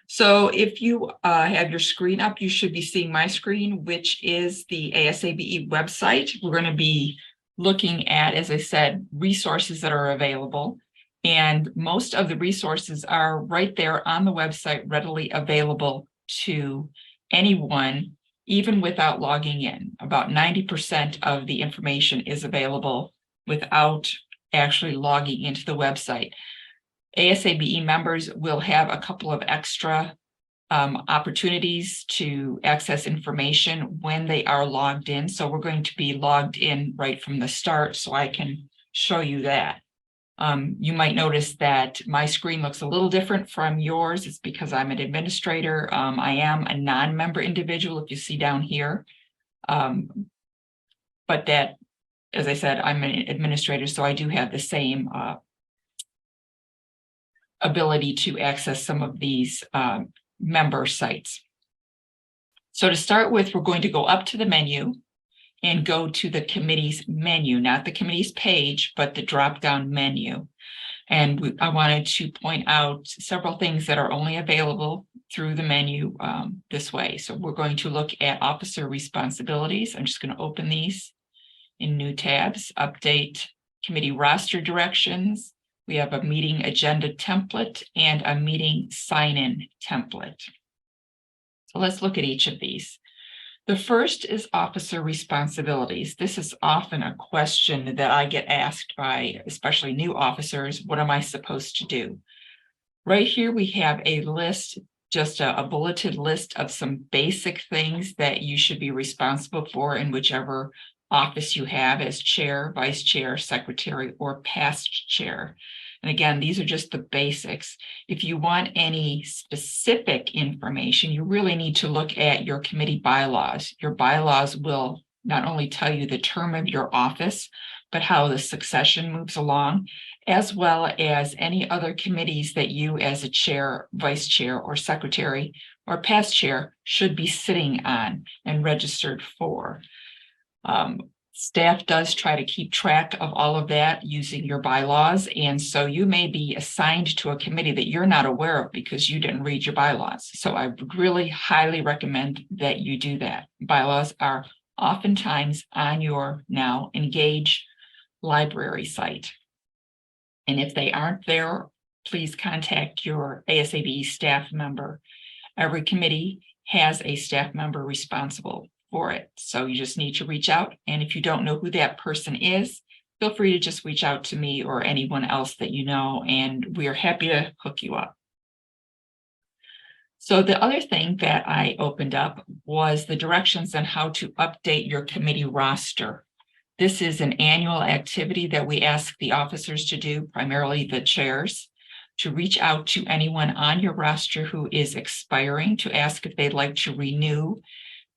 So if you have your screen up, you should be seeing my screen, which is the ASABE website. We're going to be looking at, as I said, resources that are available. And most of the resources are right there on the website, readily available to anyone, even without logging in. About 90% of the information is available without actually logging into the website. ASABE members will have a couple of extra opportunities to access information when they are logged in. So we're going to be logged in right from the start, so I can show you that. You might notice that my screen looks a little different from yours. It's because I'm an administrator. I am a non-member individual, if you see down here. But that, as I said, I'm an administrator, so I do have the same ability to access some of these member sites. So to start with, we're going to go up to the menu and go to the committee's menu, not the committee's page, but the drop-down menu. And I wanted to point out several things that are only available through the menu this way. So we're going to look at officer responsibilities. I'm just going to open these in new tabs, update committee roster directions. We have a meeting agenda template and a meeting sign-in template. So let's look at each of these. The first is officer responsibilities. This is often a question that I get asked by especially new officers. What am I supposed to do? Right here we have a list, just a bulleted list of some basic things that you should be responsible for in whichever office you have as chair, vice chair, secretary, or past chair. And again, these are just the basics. If you want any specific information, you really need to look at your committee bylaws. Your bylaws will not only tell you the term of your office, but how the succession moves along, as well as any other committees that you as a chair, vice chair, or secretary, or past chair should be sitting on and registered for. Staff does try to keep track of all of that using your bylaws. And so you may be assigned to a committee that you're not aware of because you didn't read your bylaws. So I would really highly recommend that you do that. Bylaws are oftentimes on your now Engage library site. And if they aren't there, please contact your ASABE staff member. Every committee has a staff member responsible for it. So you just need to reach out. And if you don't know who that person is, feel free to just reach out to me or anyone else that you know, and we are happy to hook you up. So the other thing that I opened up was the directions on how to update your committee roster. This is an annual activity that we ask the officers to do, primarily the chairs, to reach out to anyone on your roster who is expiring to ask if they'd like to renew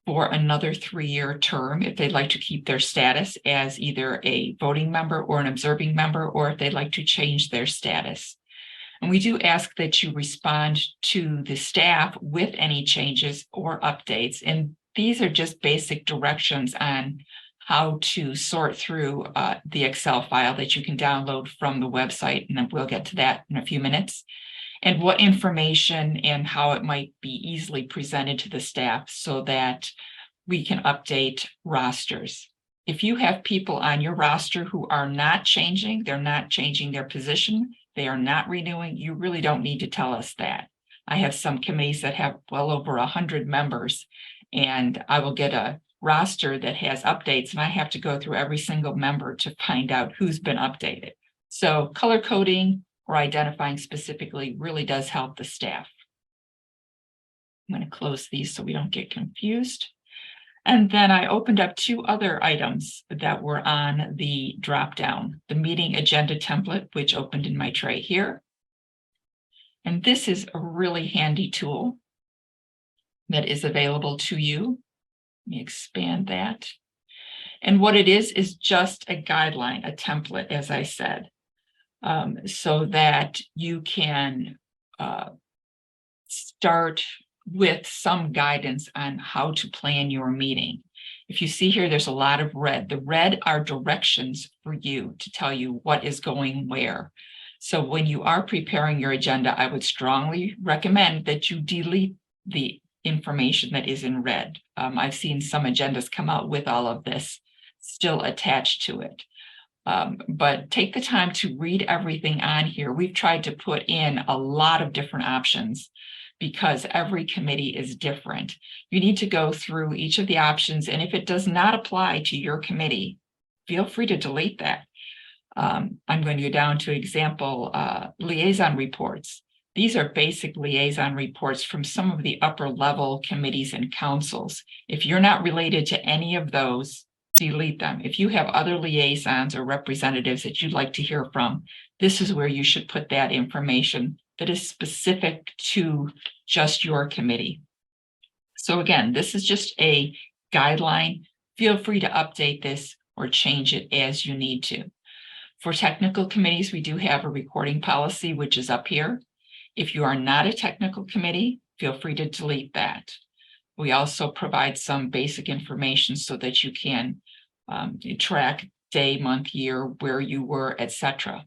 for another 3-year term, if they'd like to keep their status as either a voting member or an observing member, or if they'd like to change their status. And we do ask that you respond to the staff with any changes or updates. And these are just basic directions on how to sort through the Excel file that you can download from the website. And we'll get to that in a few minutes. And what information and how it might be easily presented to the staff so that we can update rosters. If you have people on your roster who are not changing, they're not changing their position, they are not renewing, you really don't need to tell us that. I have some committees that have well over 100 members, and I will get a roster that has updates, and I have to go through every single member to find out who's been updated. So color coding or identifying specifically really does help the staff. I'm going to close these so we don't get confused. And then I opened up 2 other items that were on the drop-down, the meeting agenda template, which opened in my tray here. And this is a really handy tool that is available to you. Let me expand that. And what it is just a guideline, a template, as I said. So that you can start with some guidance on how to plan your meeting. If you see here, there's a lot of red. The red are directions for you to tell you what is going where. So when you are preparing your agenda, I would strongly recommend that you delete the information that is in red. I've seen some agendas come out with all of this still attached to it. But take the time to read everything on here. We've tried to put in a lot of different options because every committee is different. You need to go through each of the options, and if it does not apply to your committee, feel free to delete that. I'm going to go down to example, liaison reports. These are basic liaison reports from some of the upper level committees and councils. If you're not related to any of those, delete them. If you have other liaisons or representatives that you'd like to hear from, this is where you should put that information that is specific to just your committee. So again, this is just a guideline. Feel free to update this or change it as you need to. For technical committees, we do have a recording policy, which is up here. If you are not a technical committee, feel free to delete that. We also provide some basic information so that you can track day, month, year, where you were, etc.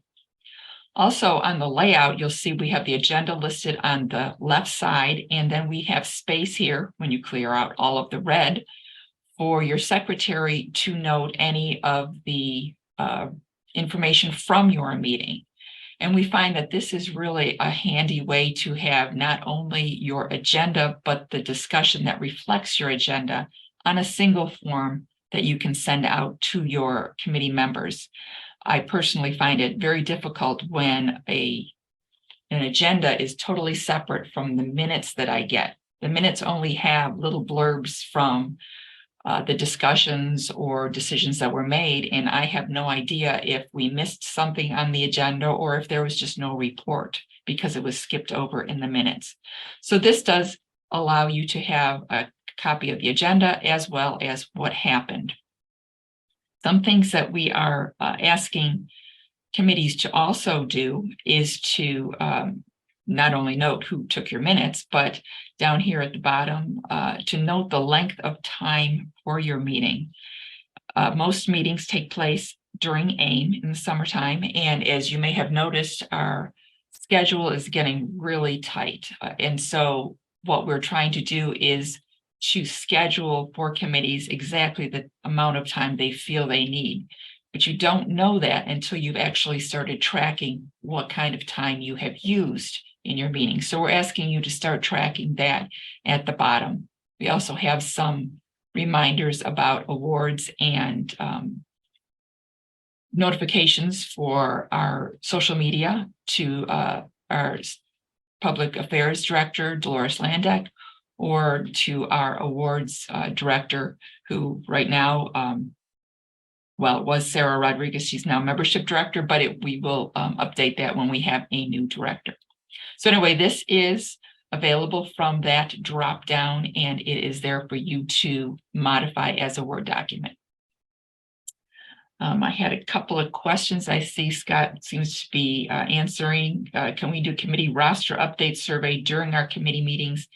Also on the layout, you'll see we have the agenda listed on the left side, and then we have space here when you clear out all of the red for your secretary to note any of the information from your meeting. And we find that this is really a handy way to have not only your agenda, but the discussion that reflects your agenda on a single form that you can send out to your committee members. I personally find it very difficult when an agenda is totally separate from the minutes that I get. The minutes only have little blurbs from the discussions or decisions that were made, and I have no idea if we missed something on the agenda or if there was just no report because it was skipped over in the minutes. So this does allow you to have a copy of the agenda as well as what happened. Some things that we are asking committees to also do is to not only note who took your minutes, but down here at the bottom, to note the length of time for your meeting. Most meetings take place during AIM in the summertime, and as you may have noticed, our schedule is getting really tight. And so what we're trying to do is to schedule for committees exactly the amount of time they feel they need. But you don't know that until you've actually started tracking what kind of time you have used in your meeting. So we're asking you to start tracking that at the bottom. We also have some reminders about awards and notifications for our social media to our public affairs director, Dolores Landeck, or to our awards director, who right now, well, it was Sarah Rodriguez. She's now membership director, but we will update that when we have a new director. So anyway, this is available from that drop down, and it is there for you to modify as a Word document. I had a couple of questions. I see Scott seems to be answering. Can we do committee roster update survey during our committee meetings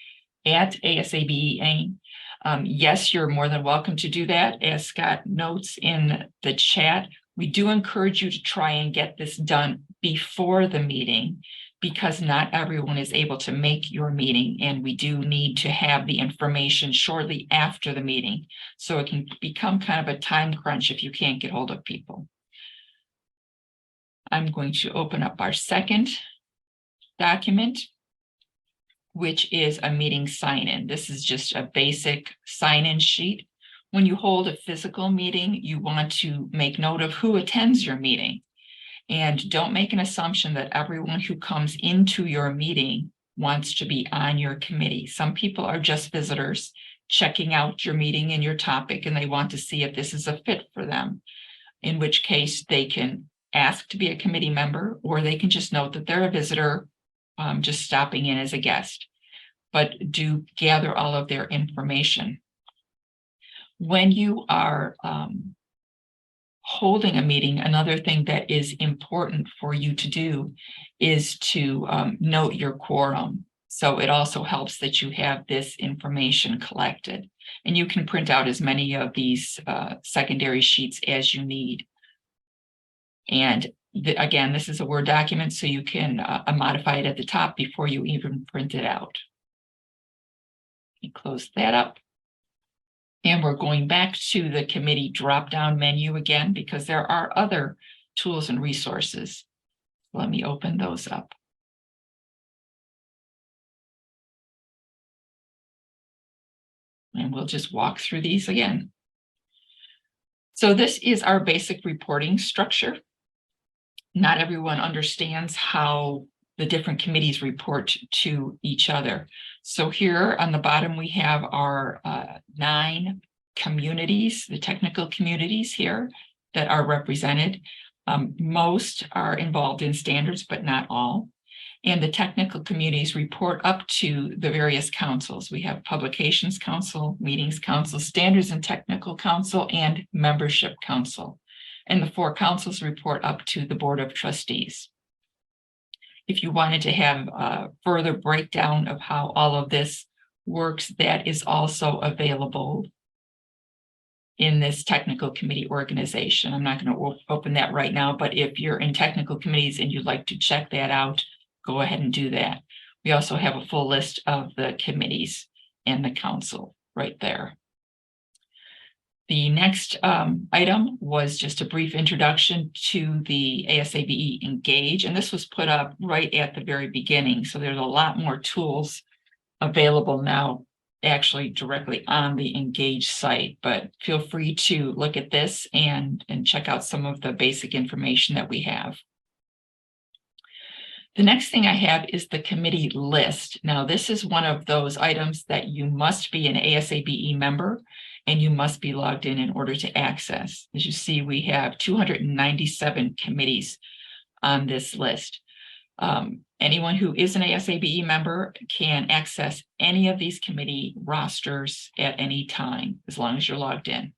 at ASABE AIM? Yes, you're more than welcome to do that. As Scott notes in the chat, we do encourage you to try and get this done before the meeting, because not everyone is able to make your meeting, and we do need to have the information shortly after the meeting. So it can become kind of a time crunch if you can't get hold of people. I'm going to open up our second document, which is a meeting sign-in. This is just a basic sign-in sheet. When you hold a physical meeting, you want to make note of who attends your meeting. And don't make an assumption that everyone who comes into your meeting wants to be on your committee. Some people are just visitors checking out your meeting and your topic, and they want to see if this is a fit for them, in which case they can ask to be a committee member, or they can just note that they're a visitor, just stopping in as a guest. But do gather all of their information. When you are holding a meeting, another thing that is important for you to do is to note your quorum. So it also helps that you have this information collected, and you can print out as many of these secondary sheets as you need. And Again, this is a Word document, so you can modify it at the top before you even print it out. Close that up. And we're going back to the committee drop-down menu again, because there are other tools and resources. Let me open those up. And we'll just walk through these again. So this is our basic reporting structure. Not everyone understands how the different committees report to each other. So here on the bottom, we have our 9 communities, the technical communities here that are represented. Most are involved in standards, but not all. And the technical communities report up to the various councils. We have Publications Council, Meetings Council, Standards and Technical Council, and Membership Council. And the 4 councils report up to the Board of Trustees. If you wanted to have a further breakdown of how all of this works, that is also available in this technical committee organization. I'm not going to open that right now, but if you're in technical committees and you'd like to check that out, go ahead and do that. We also have a full list of the committees and the council right there. The next item was just a brief introduction to the ASABE Engage, and this was put up right at the very beginning. So there's a lot more tools available now, actually directly on the Engage site, but feel free to look at this and check out some of the basic information that we have. The next thing I have is the committee list. Now, this is one of those items that you must be an ASABE member and you must be logged in order to access. As you see, we have 297 committees on this list. Anyone who is an ASABE member can access any of these committee rosters at any time, as long as you're logged in.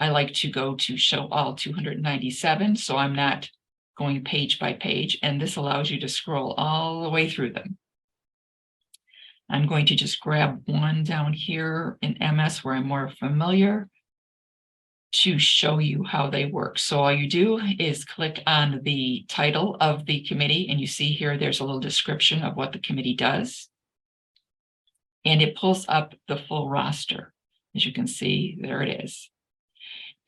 I like to go to show all 297, so I'm not going page by page, and this allows you to scroll all the way through them. I'm going to just grab one down here in MS where I'm more familiar to show you how they work. So all you do is click on the title of the committee, and you see here there's a little description of what the committee does. And it pulls up the full roster. As you can see, there it is.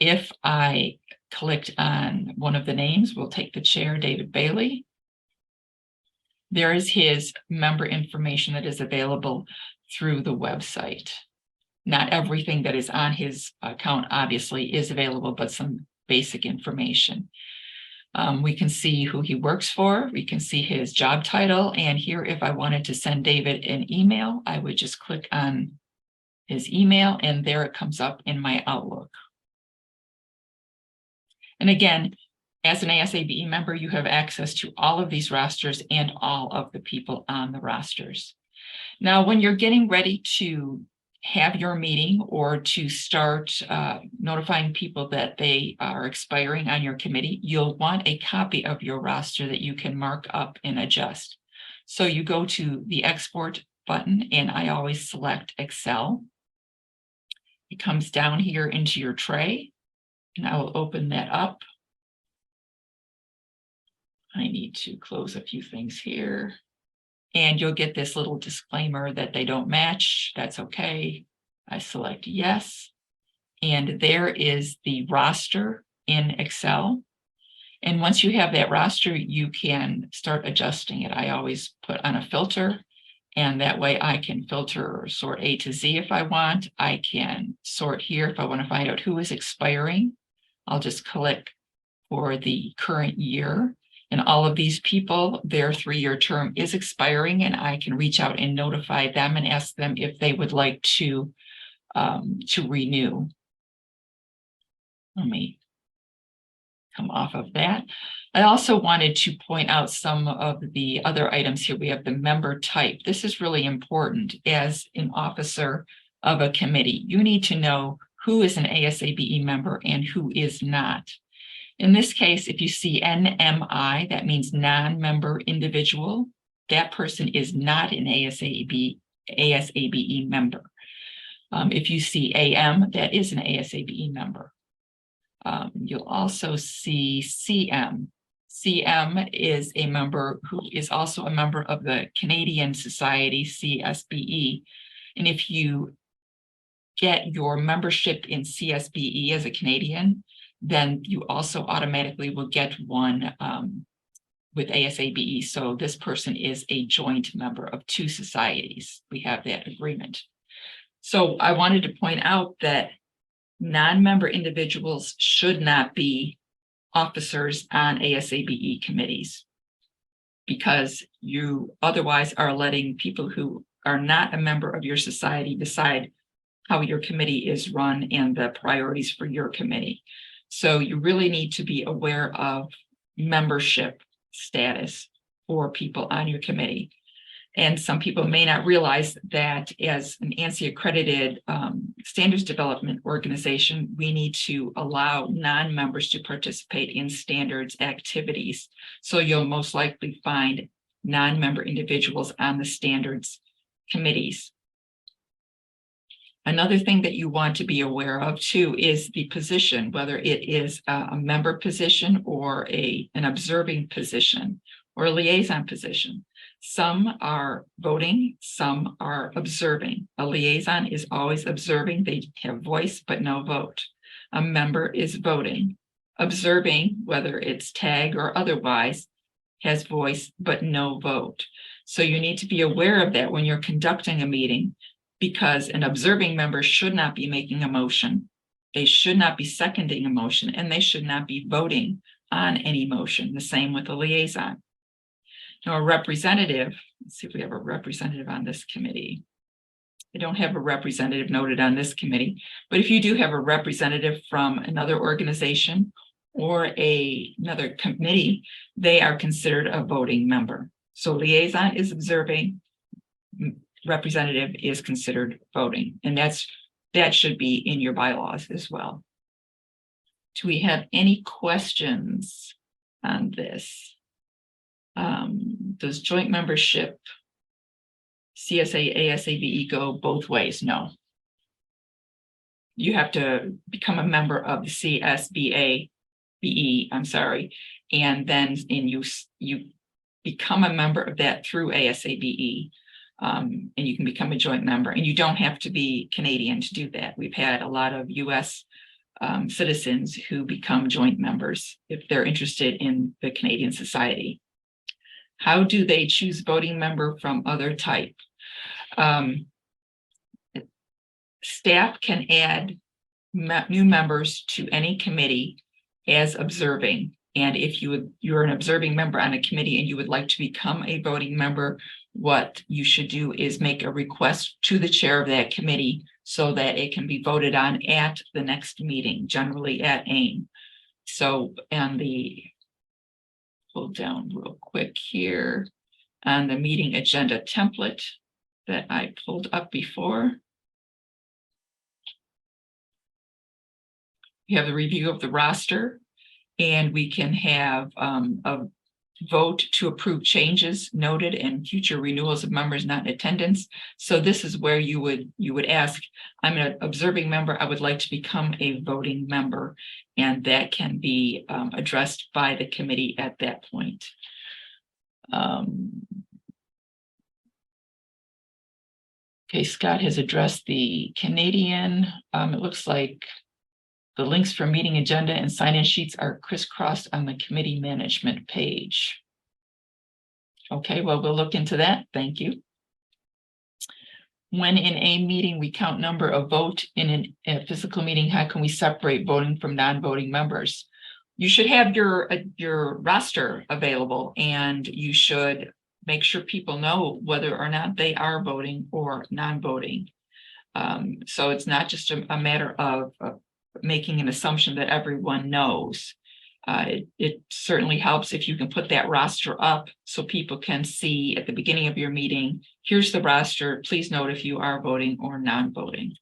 If I clicked on one of the names, we'll take the chair, David Bailey. There is his member information that is available through the website. Not everything that is on his account obviously is available, but some basic information. We can see who he works for. We can see his job title. And here, if I wanted to send David an email, I would just click on his email, and there it comes up in my Outlook. And again, as an ASABE member, you have access to all of these rosters and all of the people on the rosters. Now, when you're getting ready to have your meeting or to start notifying people that they are expiring on your committee, you'll want a copy of your roster that you can mark up and adjust. So you go to the export button, and I always select Excel. It comes down here into your tray, and I will open that up. I need to close a few things here. And you'll get this little disclaimer that they don't match. That's okay. I select yes. And there is the roster in Excel. And once you have that roster, you can start adjusting it. I always put on a filter, and that way I can filter or sort A to Z if I want. I can sort here if I want to find out who is expiring. I'll just click for the current year. And all of these people, their 3-year term is expiring, and I can reach out and notify them and ask them if they would like to renew. Let me come off of that. I also wanted to point out some of the other items here. We have the member type. This is really important. As an officer of a committee, you need to know who is an ASABE member and who is not. In this case, if you see NMI, that means non-member individual. That person is not an ASABE member. If you see AM, that is an ASABE member. You'll also see CM. CM is a member who is also a member of the Canadian Society, CSBE. And if you get your membership in CSBE as a Canadian, then you also automatically will get one with ASABE. So this person is a joint member of two societies. We have that agreement. So I wanted to point out that non-member individuals should not be officers on ASABE committees, because you otherwise are letting people who are not a member of your society decide how your committee is run and the priorities for your committee. So you really need to be aware of membership status for people on your committee. And some people may not realize that as an ANSI accredited standards development organization, we need to allow non-members to participate in standards activities. So you'll most likely find non-member individuals on the standards committees. Another thing that you want to be aware of too is the position, whether it is a member position or an observing position or a liaison position. Some are voting, some are observing. A liaison is always observing. They have voice but no vote. A member is voting. Observing, whether it's tag or otherwise, has voice but no vote. So you need to be aware of that when you're conducting a meeting, because an observing member should not be making a motion. They should not be seconding a motion, and they should not be voting on any motion. The same with a liaison. Now, a representative, let's see if we have a representative on this committee. I don't have a representative noted on this committee, but if you do have a representative from another organization or another committee, they are considered a voting member. So liaison is observing, representative is considered voting, and that should be in your bylaws as well. Do we have any questions on this? Does joint membership CSA, ASABE go both ways? No. You have to become a member of the CSBA, BE, and then you become a member of that through ASABE. And you can become a joint member, and you don't have to be Canadian to do that. We've had a lot of US citizens who become joint members if they're interested in the Canadian Society. How do they choose voting member from other type? Staff can add new members to any committee as observing. And if you're an observing member on a committee and you would like to become a voting member, what you should do is make a request to the chair of that committee so that it can be voted on at the next meeting, generally at AIM. So, and pull down real quick here on the meeting agenda template that I pulled up before. We have the review of the roster, and we can have a vote to approve changes noted and future renewals of members not in attendance. So this is where you would ask, I'm an observing member, I would like to become a voting member, and that can be addressed by the committee at that point. Okay, Scott has addressed the Canadian. It looks like the links for meeting agenda and sign-in sheets are crisscrossed on the committee management page. Okay, well, we'll look into that. Thank you. When in a meeting, we count number of vote in a physical meeting. How can we separate voting from non-voting members? You should have your roster available, and you should make sure people know whether or not they are voting or non-voting. So it's not just a matter of making an assumption that everyone knows. It certainly helps if you can put that roster up so people can see at the beginning of your meeting, here's the roster, please note if you are voting or non-voting.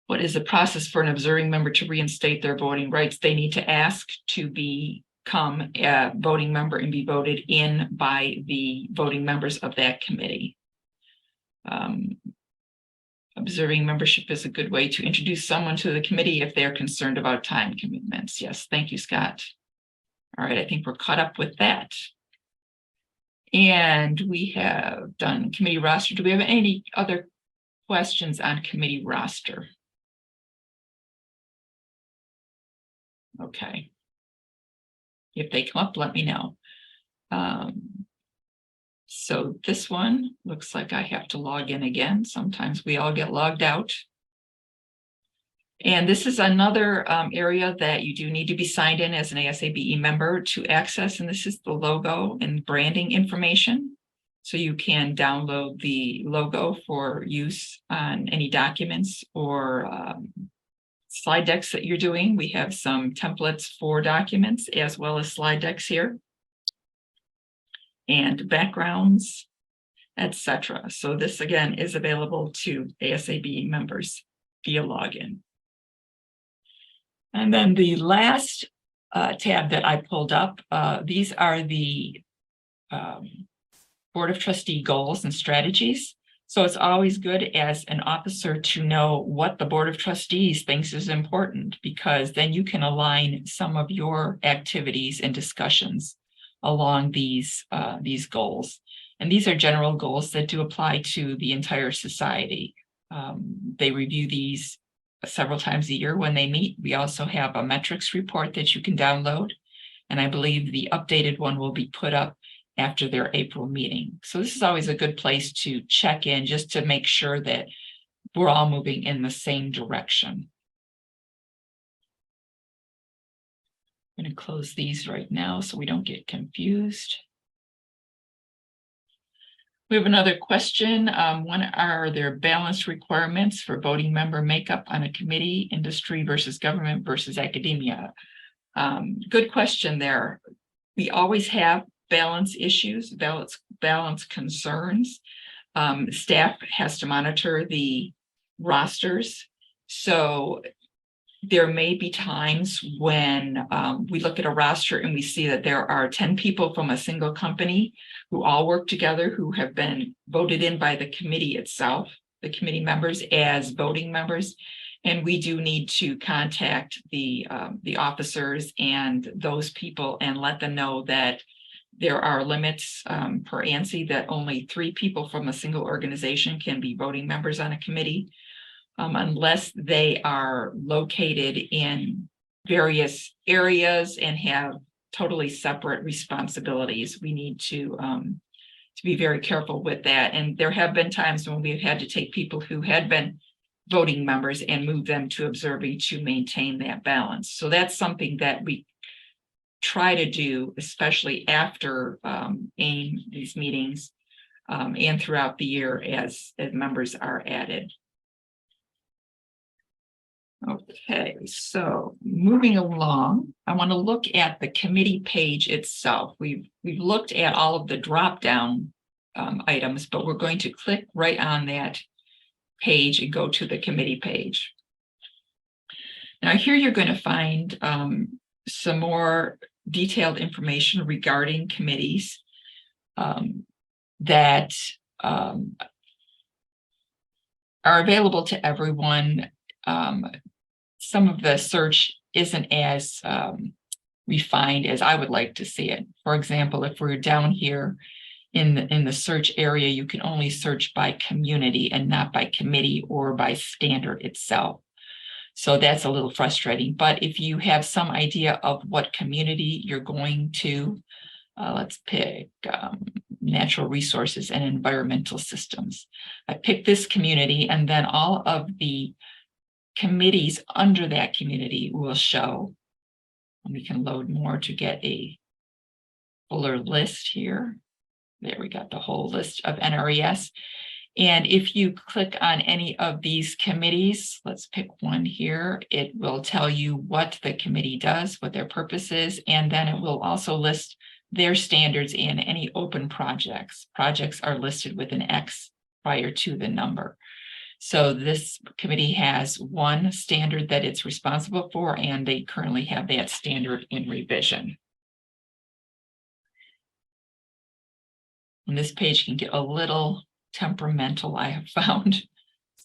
What is the process for an observing member to reinstate their voting rights? They need to ask to become a voting member and be voted in by the voting members of that committee. Observing membership is a good way to introduce someone to the committee if they're concerned about time commitments. Yes, thank you, Scott. All right, I think we're caught up with that. And we have done committee roster. Do we have any other questions on committee roster? Okay. If they come up, let me know. So this one looks like I have to log in again. Sometimes we all get logged out. And this is another area that you do need to be signed in as an ASABE member to access. And this is the logo and branding information. So you can download the logo for use on any documents or slide decks that you're doing. We have some templates for documents as well as slide decks here, and backgrounds, etc. So this again is available to ASABE members via login. And then the last tab that I pulled up, these are the Board of Trustee goals and strategies. So it's always good as an officer to know what the Board of Trustees thinks is important, because then you can align some of your activities and discussions along these goals. And these are general goals that do apply to the entire society. They review these several times a year when they meet. We also have a metrics report that you can download. And I believe the updated one will be put up after their April meeting. So this is always a good place to check in just to make sure that we're all moving in the same direction. I'm going to close these right now so we don't get confused. We have another question. What are there balance requirements for voting member makeup on a committee, industry versus government versus academia? Good question there. We always have balance issues, balance concerns. Staff has to monitor the rosters. So there may be times when we look at a roster and we see that there are 10 people from a single company who all work together, who have been voted in by the committee itself, the committee members as voting members. And we do need to contact the officers and those people and let them know that there are limits per ANSI, that only 3 people from a single organization can be voting members on a committee. Unless they are located in various areas and have totally separate responsibilities. We need to be very careful with that. And there have been times when we've had to take people who had been voting members and move them to observing to maintain that balance. So that's something that we try to do, especially after AIM, these meetings, and throughout the year as members are added. Okay, so moving along, I want to look at the committee page itself. We've looked at all of the drop-down items, but we're going to click right on that page and go to the committee page. Now here you're going to find some more detailed information regarding committees that are available to everyone. Some of the search isn't as refined as I would like to see it. For example, if we're down here in the search area, you can only search by community and not by committee or by standard itself. So that's a little frustrating. But if you have some idea of what community you're going to, let's pick natural resources and environmental systems. I picked this community, and then all of the committees under that community will show. And we can load more to get a fuller list here. There we got the whole list of NRES. And if you click on any of these committees, let's pick one here, it will tell you what the committee does, what their purpose is, and then it will also list their standards and any open projects. Projects are listed with an X prior to the number. So this committee has one standard that it's responsible for, and they currently have that standard in revision. And this page can get a little temperamental, I have found.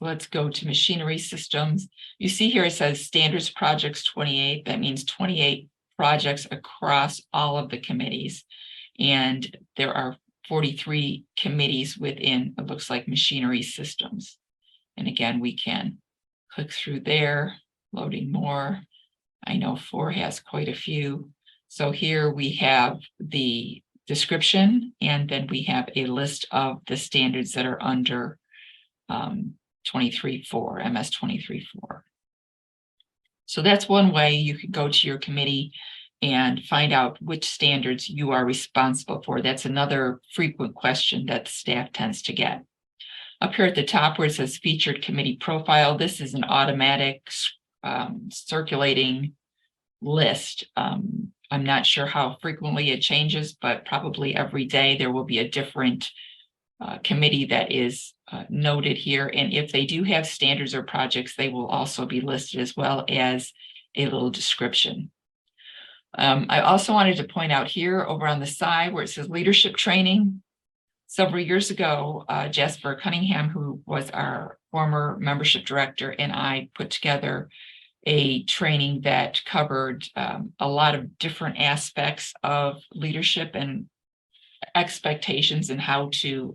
So let's go to machinery systems. You see here it says standards projects 28. That means 28 projects across all of the committees. And there are 43 committees within, it looks like, machinery systems. And again, we can click through there, loading more. I know 4 has quite a few. So here we have the description, and then we have a list of the standards that are under 23.4, MS 23.4. So that's one way you could go to your committee and find out which standards you are responsible for. That's another frequent question that the staff tends to get. Up here at the top where it says featured committee profile, this is an automatic circulating list. I'm not sure how frequently it changes, but probably every day there will be a different committee that is noted here. And if they do have standards or projects, they will also be listed, as well as a little description. I also wanted to point out here over on the side where it says leadership training. Several years ago, Jasper Cunningham, who was our former membership director, and I put together a training that covered a lot of different aspects of leadership and expectations and how to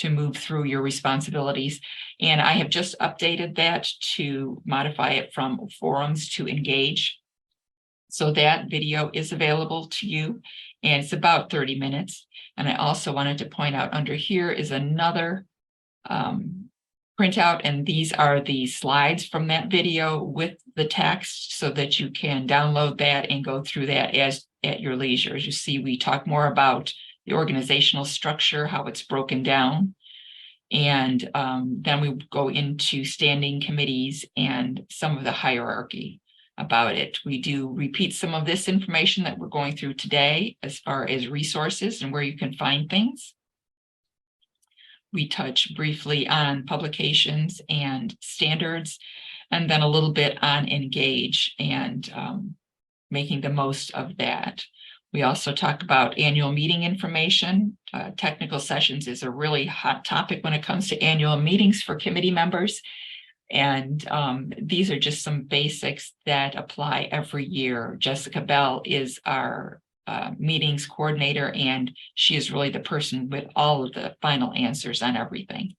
move through your responsibilities. And I have just updated that to modify it from forums to engage. So that video is available to you, and it's about 30 minutes. And I also wanted to point out under here is another printout, and these are the slides from that video with the text so that you can download that and go through that at your leisure. As you see, we talk more about the organizational structure, how it's broken down. And then we go into standing committees and some of the hierarchy about it. We do repeat some of this information that we're going through today as far as resources and where you can find things. We touch briefly on publications and standards, and then a little bit on engage and making the most of that. We also talk about annual meeting information. Technical sessions is a really hot topic when it comes to annual meetings for committee members. And these are just some basics that apply every year. Jessica Bell is our meetings coordinator, and she is really the person with all of the final answers on everything.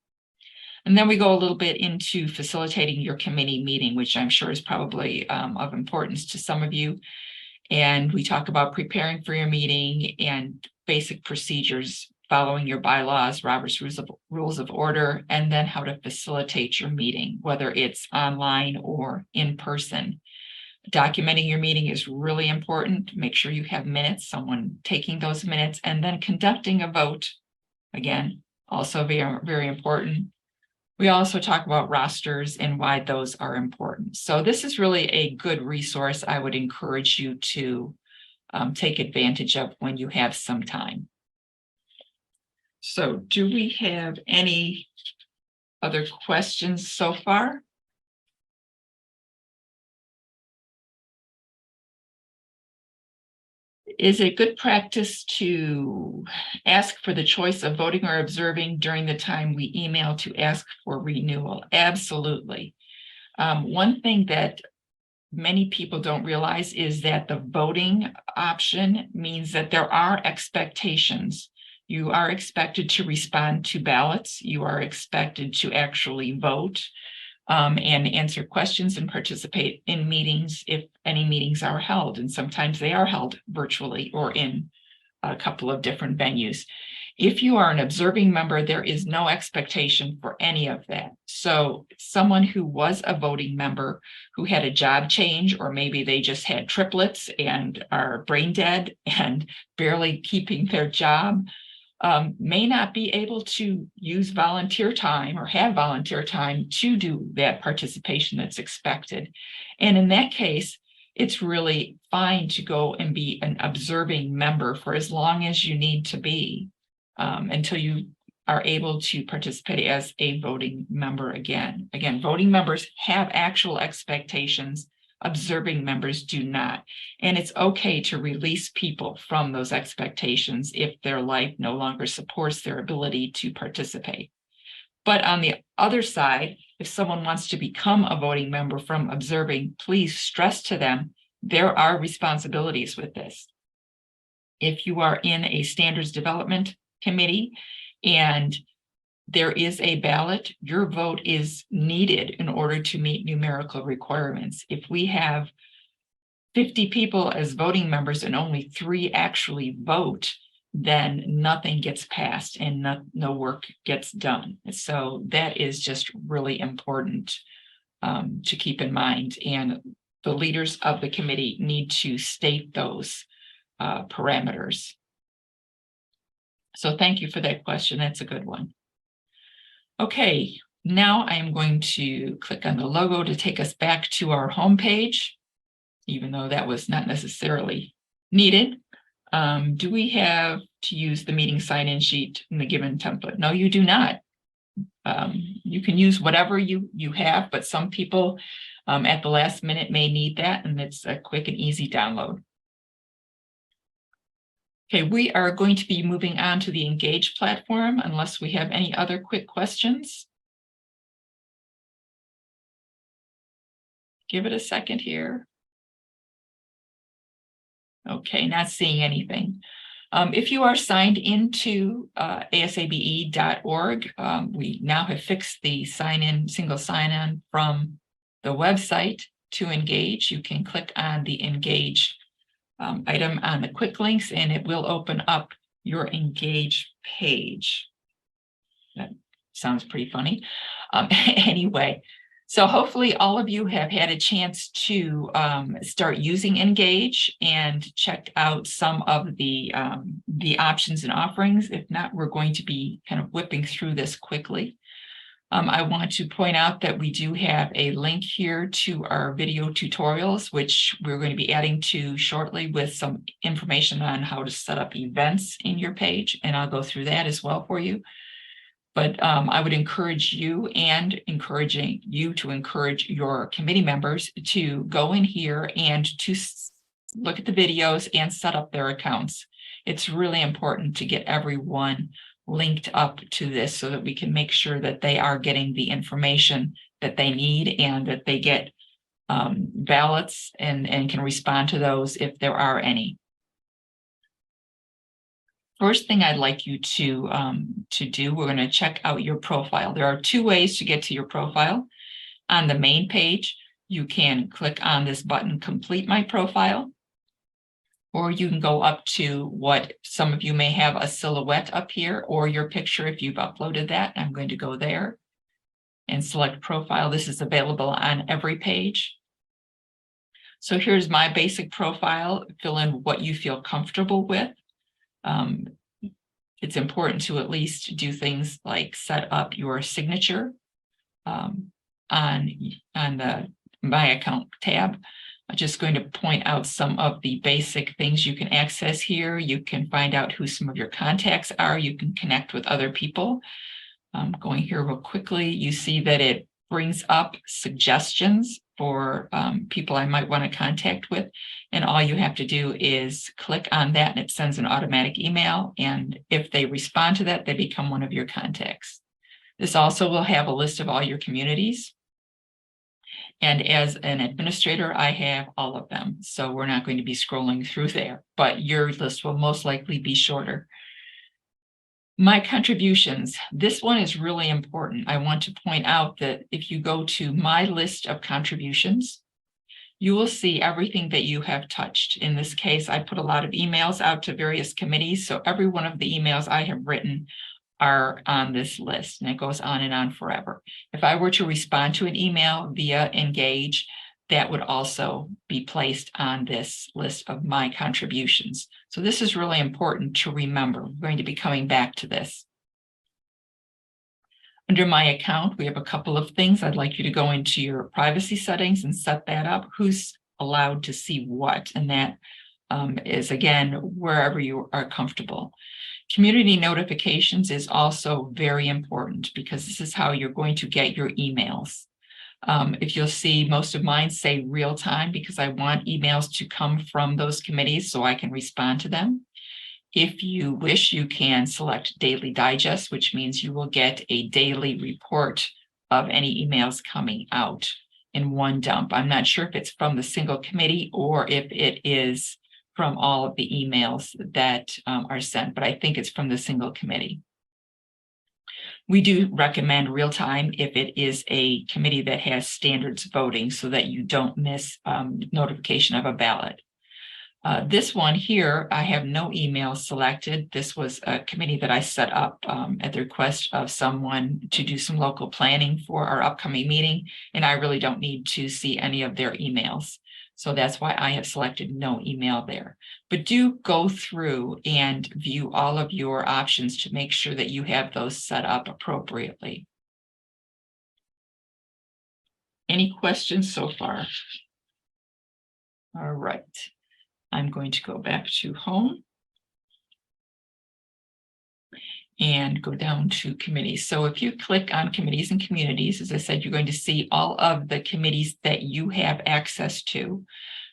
And then we go a little bit into facilitating your committee meeting, which I'm sure is probably of importance to some of you. And we talk about preparing for your meeting and basic procedures, following your bylaws, Robert's Rules of Order, and then how to facilitate your meeting, whether it's online or in person. Documenting your meeting is really important. Make sure you have minutes, someone taking those minutes, and then conducting a vote. Again, also very, very important. We also talk about rosters and why those are important. So this is really a good resource I would encourage you to take advantage of when you have some time. So do we have any other questions so far? Is it good practice to ask for the choice of voting or observing during the time we email to ask for renewal? Absolutely. One thing that many people don't realize is that the voting option means that there are expectations. You are expected to respond to ballots. You are expected to actually vote and answer questions and participate in meetings if any meetings are held. And sometimes they are held virtually or in a couple of different venues. If you are an observing member, there is no expectation for any of that. So someone who was a voting member who had a job change, or maybe they just had triplets and are brain dead and barely keeping their job, may not be able to use volunteer time or have volunteer time to do that participation that's expected. And in that case, it's really fine to go and be an observing member for as long as you need to be until you are able to participate as a voting member again. Again, voting members have actual expectations. Observing members do not. And it's okay to release people from those expectations if their life no longer supports their ability to participate. But on the other side, If someone wants to become a voting member from observing, please stress to them there are responsibilities with this. If you are in a standards development committee and there is a ballot, your vote is needed in order to meet numerical requirements. If we have 50 people as voting members and only 3 actually vote, then nothing gets passed and no work gets done. So that is just really important to keep in mind. And the leaders of the committee need to state those parameters. So thank you for that question. That's a good one. Okay, now I am going to click on the logo to take us back to our homepage, even though that was not necessarily needed. Do we have to use the meeting sign-in sheet in the given template? No, you do not. You can use whatever you have, but some people at the last minute may need that, and it's a quick and easy download. Okay, we are going to be moving on to the Engage platform unless we have any other quick questions. Give it a second here. Okay, not seeing anything. If you are signed into asabe.org, we now have fixed the single sign-in from the website to Engage. You can click on the Engage item on the quick links and it will open up your Engage page. That sounds pretty funny. Anyway, so hopefully all of you have had a chance to start using Engage and check out some of the options and offerings. If not, we're going to be kind of whipping through this quickly. I want to point out that we do have a link here to our video tutorials, which we're going to be adding to shortly with some information on how to set up events in your page, and I'll go through that as well for you. But I would encourage you and encouraging you to encourage your committee members to go in here and to look at the videos and set up their accounts. It's really important to get everyone linked up to this so that we can make sure that they are getting the information that they need and that they get ballots and can respond to those if there are any. First thing I'd like you to do, we're going to check out your profile. There are 2 ways to get to your profile. On the main page, you can click on this button, Complete My Profile, or you can go up to what some of you may have a silhouette up here or your picture if you've uploaded that. I'm going to go there and select Profile. This is available on every page. So here's my basic profile. Fill in what you feel comfortable with. It's important to at least do things like set up your signature on the My Account tab. I'm just going to point out some of the basic things you can access here. You can find out who some of your contacts are. You can connect with other people. Going here real quickly, you see that it brings up suggestions for people I might want to contact with. And all you have to do is click on that and it sends an automatic email. And if they respond to that, they become one of your contacts. This also will have a list of all your communities. And as an administrator, I have all of them. So we're not going to be scrolling through there, but your list will most likely be shorter. My contributions, this one is really important. I want to point out that if you go to my list of contributions, you will see everything that you have touched. In this case, I put a lot of emails out to various committees. So every one of the emails I have written are on this list, and it goes on and on forever. If I were to respond to an email via Engage, that would also be placed on this list of my contributions. So this is really important to remember. We're going to be coming back to this. Under My Account, we have a couple of things. I'd like you to go into your privacy settings and set that up. Who's allowed to see what? And that is, again, wherever you are comfortable. Community notifications is also very important because this is how you're going to get your emails. If you'll see, most of mine say real time because I want emails to come from those committees so I can respond to them. If you wish, you can select Daily Digest, which means you will get a daily report of any emails coming out in one dump. I'm not sure if it's from the single committee or if it is from all of the emails that are sent, but I think it's from the single committee. We do recommend real time if it is a committee that has standards voting so that you don't miss notification of a ballot. This one here, I have no email selected. This was a committee that I set up at the request of someone to do some local planning for our upcoming meeting, and I really don't need to see any of their emails. So that's why I have selected no email there. But do go through and view all of your options to make sure that you have those set up appropriately. Any questions so far? All right. I'm going to go back to home and go down to committees. So if you click on committees and communities, as I said, you're going to see all of the committees that you have access to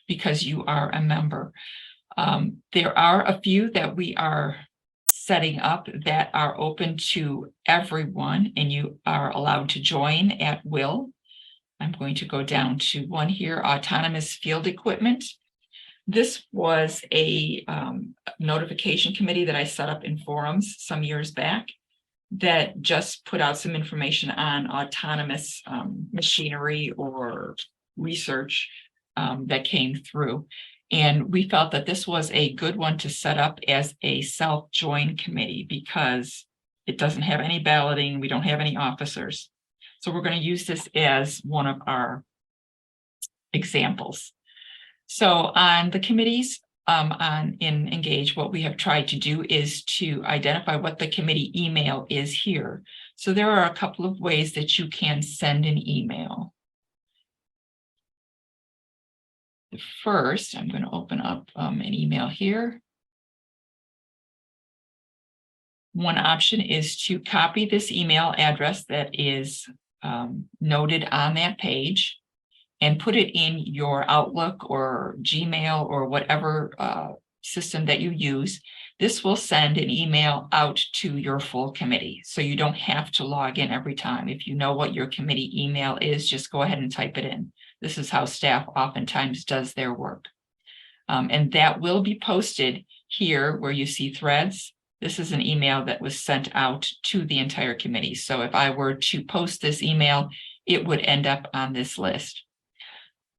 because you are a member. There are a few that we are setting up that are open to everyone and you are allowed to join at will. I'm going to go down to one here, autonomous field equipment. This was a notification committee that I set up in forums some years back that just put out some information on autonomous machinery or research that came through. And we felt that this was a good one to set up as a self-join committee because it doesn't have any balloting. We don't have any officers. So we're going to use this as one of our examples. So on the committees, in Engage, what we have tried to do is to identify what the committee email is here. So there are a couple of ways that you can send an email. The first, I'm going to open up an email here. One option is to copy this email address that is noted on that page and put it in your Outlook or Gmail or whatever system that you use. This will send an email out to your full committee. So you don't have to log in every time. If you know what your committee email is, just go ahead and type it in. This is how staff oftentimes does their work. And that will be posted here where you see threads. This is an email that was sent out to the entire committee. So if I were to post this email, it would end up on this list.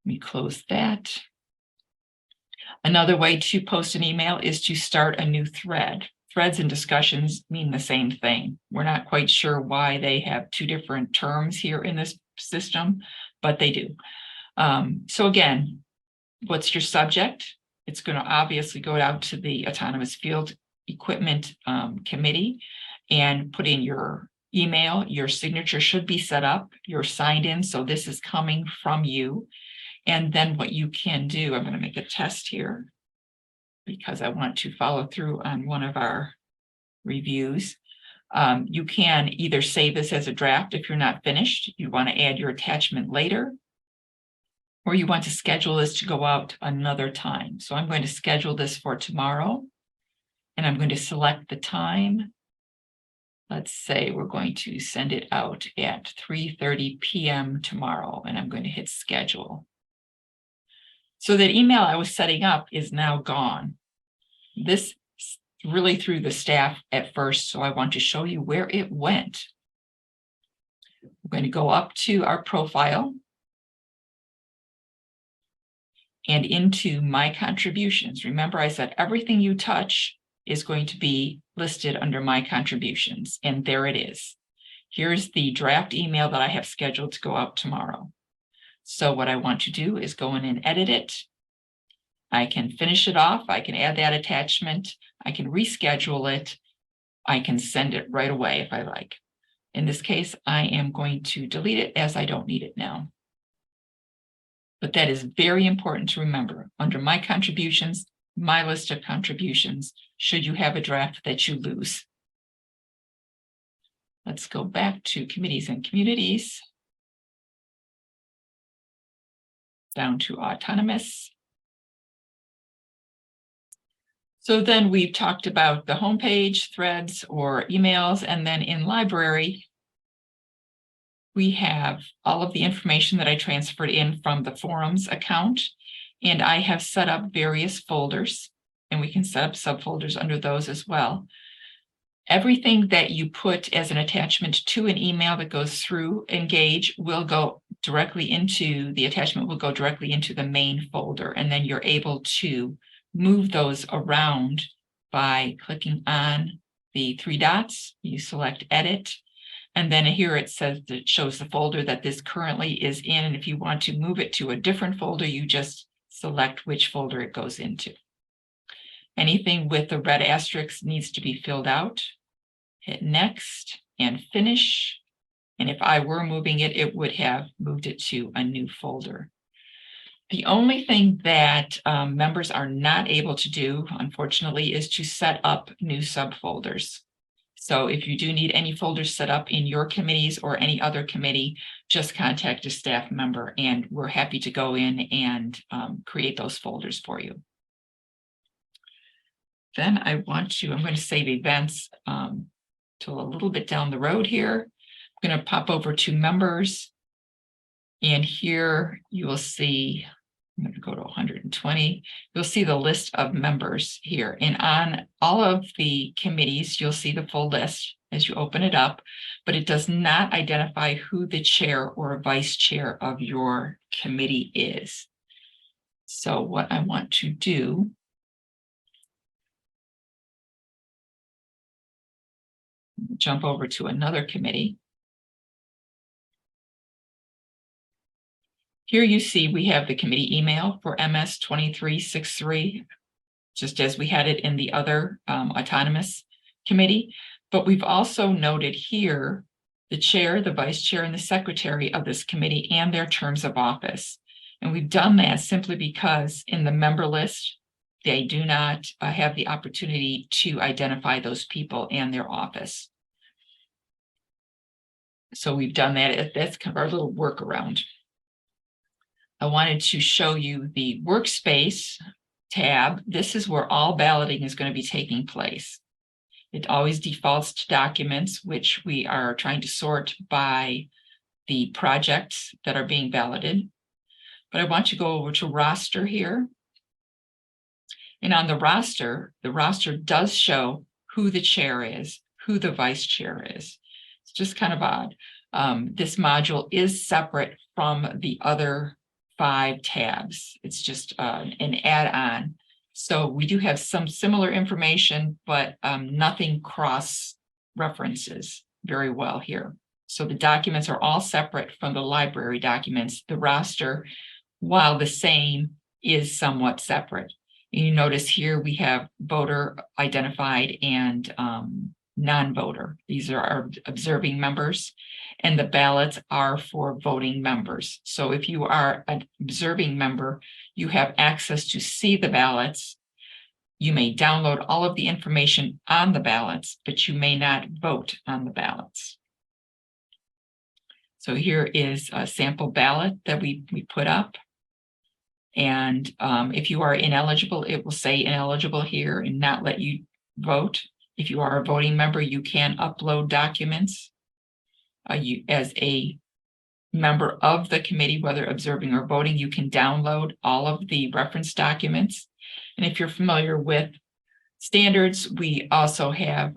Let me close that. Another way to post an email is to start a new thread. Threads and discussions mean the same thing. We're not quite sure why they have two different terms here in this system, but they do. So again, what's your subject? It's going to obviously go out to the Autonomous Field Equipment Committee and put in your email. Your signature should be set up. You're signed in, so this is coming from you. And then what you can do, I'm going to make a test here because I want to follow through on one of our reviews. You can either save this as a draft if you're not finished. You want to add your attachment later, or you want to schedule this to go out another time. So I'm going to schedule this for tomorrow, and I'm going to select the time. Let's say we're going to send it out at 3:30 p.m. tomorrow, and I'm going to hit schedule. So that email I was setting up is now gone. This really threw the staff at first, so I want to show you where it went. We're going to go up to our profile and into my contributions. Remember, I said everything you touch is going to be listed under my contributions, and there it is. Here's the draft email that I have scheduled to go out tomorrow. So what I want to do is go in and edit it. I can finish it off. I can add that attachment. I can reschedule it. I can send it right away if I like. In this case, I am going to delete it as I don't need it now. But that is very important to remember. Under my contributions, my list of contributions, should you have a draft that you lose. Let's go back to committees and communities. Down to autonomous. So then we've talked about the homepage, threads, or emails, and then in library, we have all of the information that I transferred in from the forums account, and I have set up various folders, and we can set up subfolders under those as well. Everything that you put as an attachment to an email that goes through Engage will go directly into, the attachment will go directly into the main folder, and then you're able to move those around by clicking on the three dots. You select Edit, and then here it says that it shows the folder that this currently is in, and if you want to move it to a different folder, you just select which folder it goes into. Anything with the red asterisk needs to be filled out. Hit Next and Finish. And if I were moving it, it would have moved it to a new folder. The only thing that members are not able to do, unfortunately, is to set up new subfolders. So if you do need any folders set up in your committees or any other committee, just contact a staff member and we're happy to go in and create those folders for you. Then I'm going to save events till a little bit down the road here. I'm going to pop over to members. And here you will see, I'm going to go to 120. You'll see the list of members here. And on all of the committees, you'll see the full list as you open it up, but it does not identify who the chair or vice chair of your committee is. So what I want to do, jump over to another committee. Here you see we have the committee email for MS 2363, just as we had it in the other autonomous committee. But we've also noted here the chair, the vice chair, and the secretary of this committee and their terms of office. And we've done that simply because in the member list, they do not have the opportunity to identify those people and their office. So we've done that. That's kind of our little workaround. I wanted to show you the workspace tab. This is where all balloting is going to be taking place. It always defaults to documents, which we are trying to sort by the projects that are being balloted. But I want to go over to roster here. And on the roster does show who the chair is, who the vice chair is. It's just kind of odd. This module is separate from the other 5 tabs. It's just an add-on. So we do have some similar information, but nothing cross-references very well here. So the documents are all separate from the library documents. The roster, while the same, is somewhat separate. You notice here we have voter identified and non-voter. These are our observing members, and the ballots are for voting members. So if you are an observing member, you have access to see the ballots. You may download all of the information on the ballots, but you may not vote on the ballots. So here is a sample ballot that we put up. And if you are ineligible, it will say ineligible here and not let you vote. If you are a voting member, you can upload documents. You, as a member of the committee, whether observing or voting, you can download all of the reference documents. And if you're familiar with standards, we also have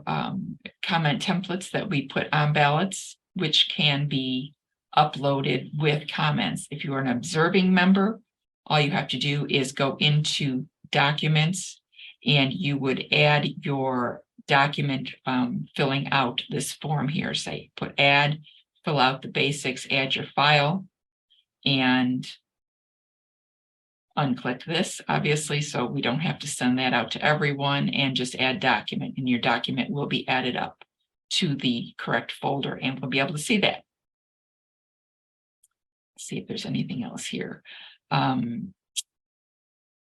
comment templates that we put on ballots, which can be uploaded with comments. If you are an observing member, all you have to do is go into documents and you would add your document filling out this form here. Say, put add, fill out the basics, add your file, and unclick this, obviously, so we don't have to send that out to everyone, and just add document, and your document will be added up to the correct folder, and we'll be able to see that. Let's see if there's anything else here.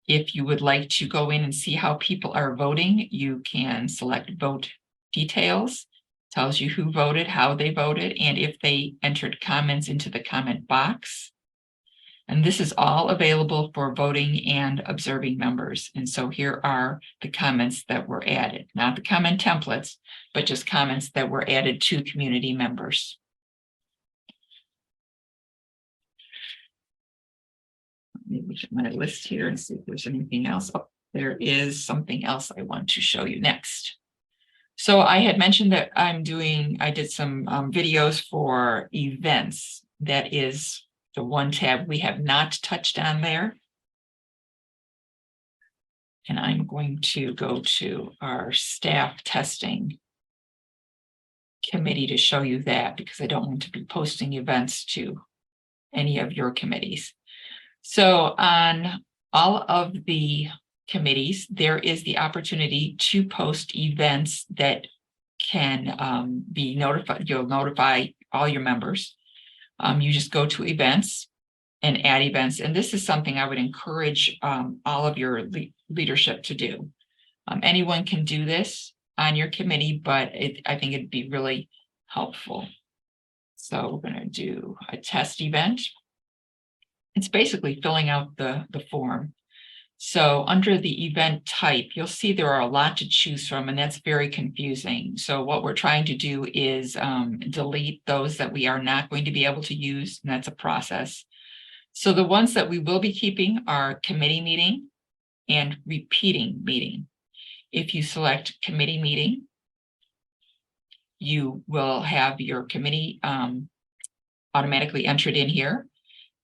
If you would like to go in and see how people are voting, you can select vote details. Tells you who voted, how they voted, and if they entered comments into the comment box. And this is all available for voting and observing members. And so here are the comments that were added, not the comment templates, but just comments that were added to community members. maybe look at my list here and see if there's anything else. Oh, there is something else I want to show you next. So I had mentioned that I did some videos for events. That is the one tab we have not touched on there. And I'm going to go to our staff testing committee to show you that, because I don't want to be posting events to any of your committees. So on all of the committees, there is the opportunity to post events that can be notified. You'll notify all your members. You just go to events and add events. And this is something I would encourage all of your leadership to do. Anyone can do this on your committee, but I think it'd be really helpful. So we're going to do a test event. It's basically filling out the form. So under the event type, you'll see there are a lot to choose from, and that's very confusing. So what we're trying to do is delete those that we are not going to be able to use, and that's a process. So the ones that we will be keeping are committee meeting and repeating meeting. If you select committee meeting, you will have your committee automatically entered in here.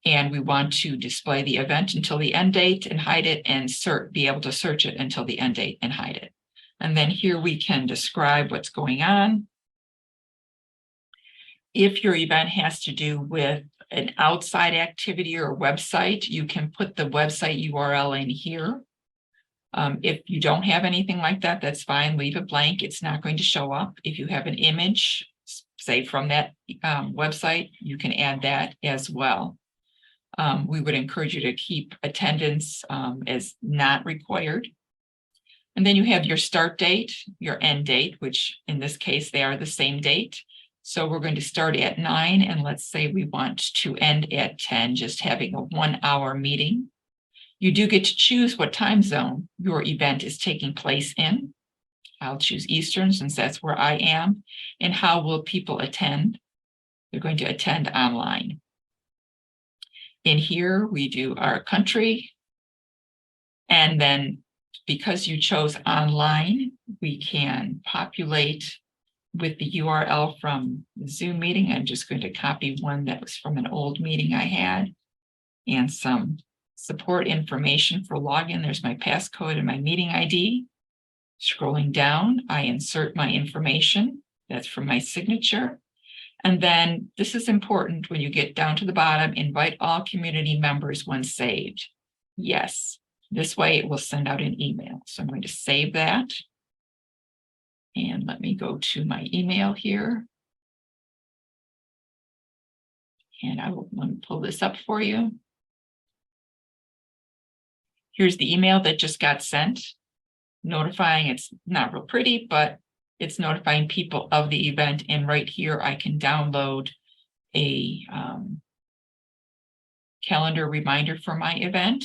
And we want to display the event until the end date and hide it, and be able to search it until the end date and hide it. And then here we can describe what's going on. If your event has to do with an outside activity or website, you can put the website URL in here. If you don't have anything like that, that's fine. Leave it blank. It's not going to show up. If you have an image, say from that website, you can add that as well. We would encourage you to keep attendance as not required. And then you have your start date, your end date, which in this case, they are the same date. So we're going to start at 9, and let's say we want to end at 10, just having a 1-hour meeting. You do get to choose what time zone your event is taking place in. I'll choose Eastern since that's where I am. And how will people attend? They're going to attend online. In here, we do our country. And then because you chose online, we can populate with the URL from the Zoom meeting. I'm just going to copy one that was from an old meeting I had, and some support information for login. There's my passcode and my meeting ID. Scrolling down, I insert my information. That's from my signature. And then this is important when you get down to the bottom, invite all community members when saved. Yes, this way it will send out an email. So I'm going to save that. And let me go to my email here. And I will pull this up for you. Here's the email that just got sent, notifying. It's not real pretty, but it's notifying people of the event. And right here, I can download a calendar reminder for my event.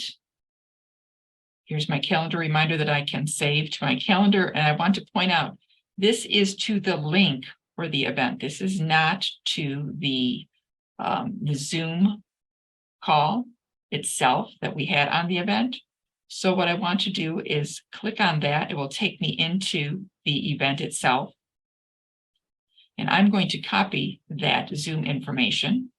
Here's my calendar reminder that I can save to my calendar. And I want to point out, this is to the link for the event. This is not to the Zoom call itself that we had on the event. So what I want to do is click on that. It will take me into the event itself. And I'm going to copy that Zoom information.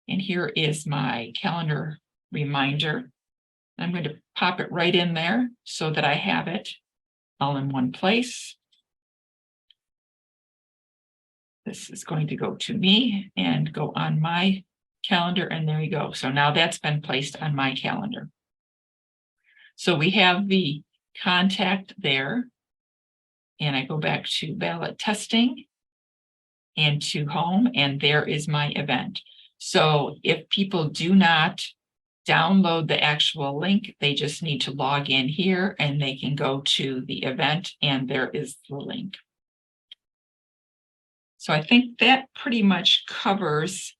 And here is my calendar reminder. I'm going to pop it right in there so that I have it all in one place. This is going to go to me and go on my calendar, and there you go. So now that's been placed on my calendar. So we have the contact there, and I go back to ballot testing and to home, and there is my event. So if people do not download the actual link, they just need to log in here and they can go to the event, and there is the link. So I think that pretty much covers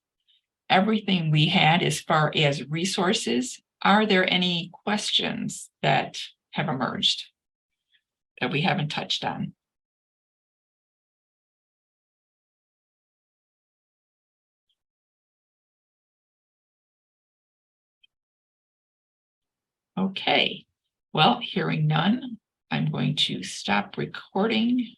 everything we had as far as resources. Are there any questions that have emerged that we haven't touched on? Okay, well, hearing none, I'm going to stop recording.